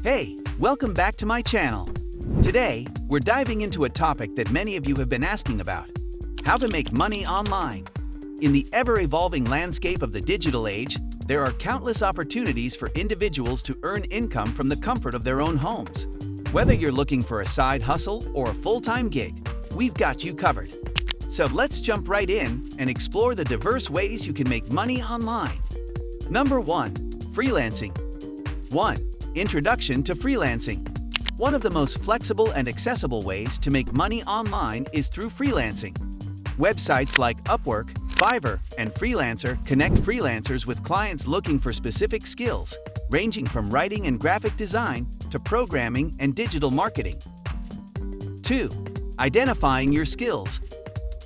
Hey, welcome back to my channel. Today, we're diving into a topic that many of you have been asking about: how to make money online. In the ever-evolving landscape of the digital age, there are countless opportunities for individuals to earn income from the comfort of their own homes. Whether you're looking for a side hustle or a full-time gig, we've got you covered. So let's jump right in and explore the diverse ways you can make money online. Number 1. Freelancing. 1. Introduction to freelancing. One of the most flexible and accessible ways to make money online is through freelancing. Websites like Upwork, Fiverr, and Freelancer connect freelancers with clients looking for specific skills, ranging from writing and graphic design to programming and digital marketing. 2. Identifying your skills.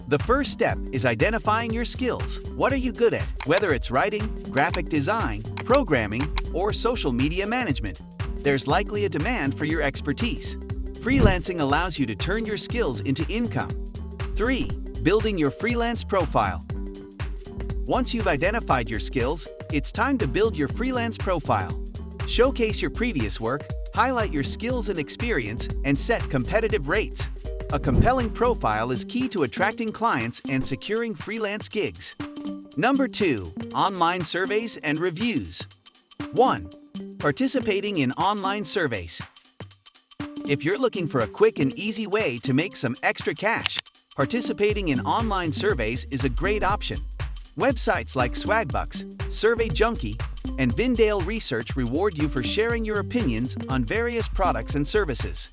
The first step is identifying your skills. What are you good at? Whether it's writing, graphic design, programming, or social media management, there's likely a demand for your expertise. Freelancing allows you to turn your skills into income. 3. Building your freelance profile. Once you've identified your skills, it's time to build your freelance profile. Showcase your previous work, highlight your skills and experience, and set competitive rates. A compelling profile is key to attracting clients and securing freelance gigs. Number 2. Online surveys and reviews. 1. Participating in online surveys. If you're looking for a quick and easy way to make some extra cash, participating in online surveys is a great option. Websites like Swagbucks, Survey Junkie, and Vindale Research reward you for sharing your opinions on various products and services.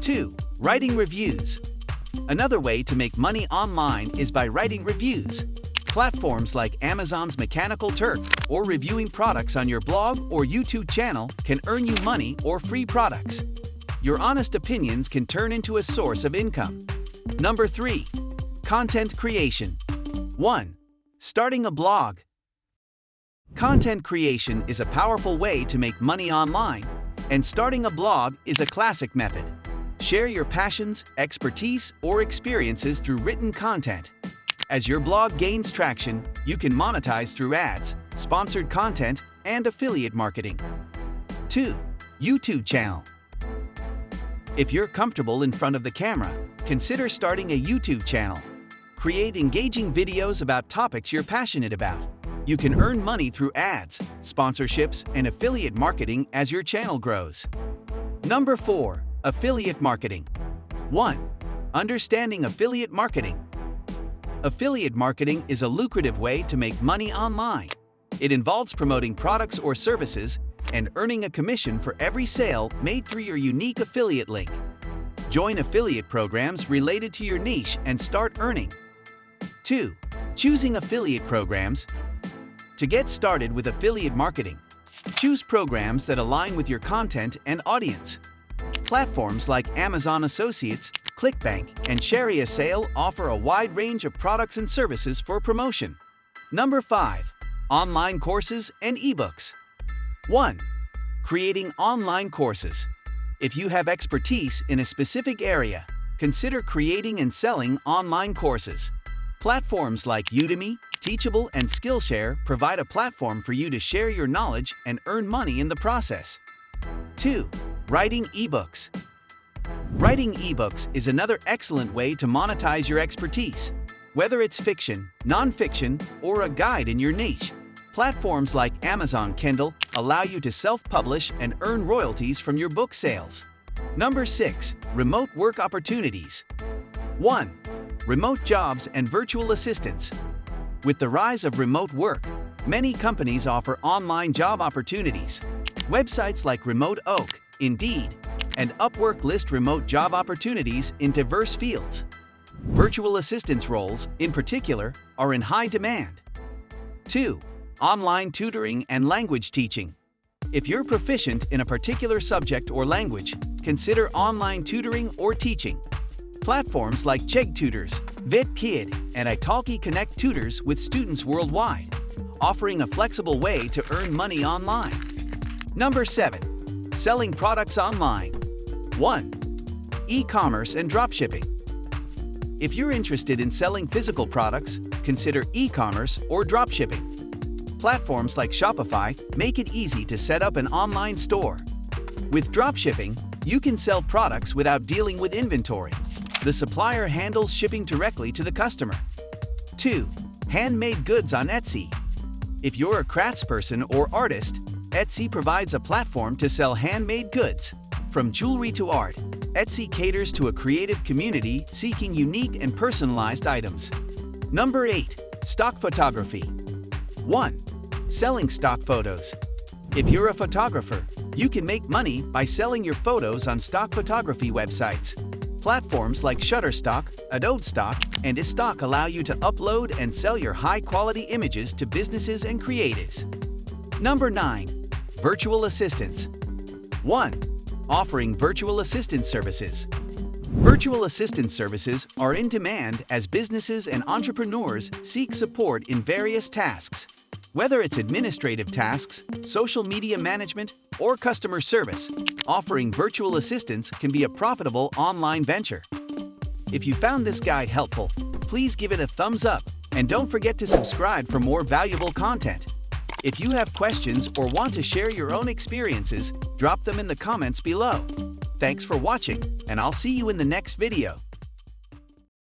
2. Writing reviews. Another way to make money online is by writing reviews. Platforms like Amazon's Mechanical Turk or reviewing products on your blog or YouTube channel can earn you money or free products. Your honest opinions can turn into a source of income. Number 3. Content creation. 1. Starting a blog. Content creation is a powerful way to make money online, and starting a blog is a classic method. Share your passions, expertise, or experiences through written content. As your blog gains traction, you can monetize through ads, sponsored content, and affiliate marketing. 2. YouTube channel. If you're comfortable in front of the camera, consider starting a YouTube channel. Create engaging videos about topics you're passionate about. You can earn money through ads, sponsorships, and affiliate marketing as your channel grows. Number 4. Affiliate marketing. 1. Understanding affiliate marketing. Affiliate marketing is a lucrative way to make money online. It involves promoting products or services and earning a commission for every sale made through your unique affiliate link. Join affiliate programs related to your niche and start earning. 2. Choosing affiliate programs. To get started with affiliate marketing, choose programs that align with your content and audience. Platforms like Amazon Associates, ClickBank, and ShareASale offer a wide range of products and services for promotion. Number 5. Online courses and ebooks. 1. Creating online courses. If you have expertise in a specific area, consider creating and selling online courses. Platforms like Udemy, Teachable, and Skillshare provide a platform for you to share your knowledge and earn money in the process. 2. Writing ebooks. Writing ebooks is another excellent way to monetize your expertise. Whether it's fiction, nonfiction, or a guide in your niche, platforms like Amazon Kindle allow you to self-publish and earn royalties from your book sales. Number 6. Remote work opportunities. 1. Remote jobs and virtual assistants. With the rise of remote work, many companies offer online job opportunities. Websites like Remote Oak, Indeed, and Upwork list remote job opportunities in diverse fields. Virtual assistance roles, in particular, are in high demand. 2. Online tutoring and language teaching. If you're proficient in a particular subject or language, consider online tutoring or teaching. Platforms like Chegg Tutors, VetKid, and Italki connect tutors with students worldwide, offering a flexible way to earn money online. Number 7. Selling products online. 1. E-commerce and dropshipping. If you're interested in selling physical products, consider e-commerce or dropshipping. Platforms like Shopify make it easy to set up an online store. With dropshipping, you can sell products without dealing with inventory. The supplier handles shipping directly to the customer. 2. Handmade goods on Etsy. If you're a craftsperson or artist, Etsy provides a platform to sell handmade goods. From jewelry to art, Etsy caters to a creative community seeking unique and personalized items. Number 8. Stock photography. 1. Selling stock photos. If you're a photographer, you can make money by selling your photos on stock photography websites. Platforms like Shutterstock, Adobe Stock, and iStock allow you to upload and sell your high-quality images to businesses and creatives. Number 9. Virtual assistants. 1. Offering virtual assistant services. Virtual assistant services are in demand as businesses and entrepreneurs seek support in various tasks. Whether it's administrative tasks, social media management, or customer service, offering virtual assistants can be a profitable online venture. If you found this guide helpful, please give it a thumbs up and don't forget to subscribe for more valuable content. If you have questions or want to share your own experiences, drop them in the comments below. Thanks for watching, and I'll see you in the next video.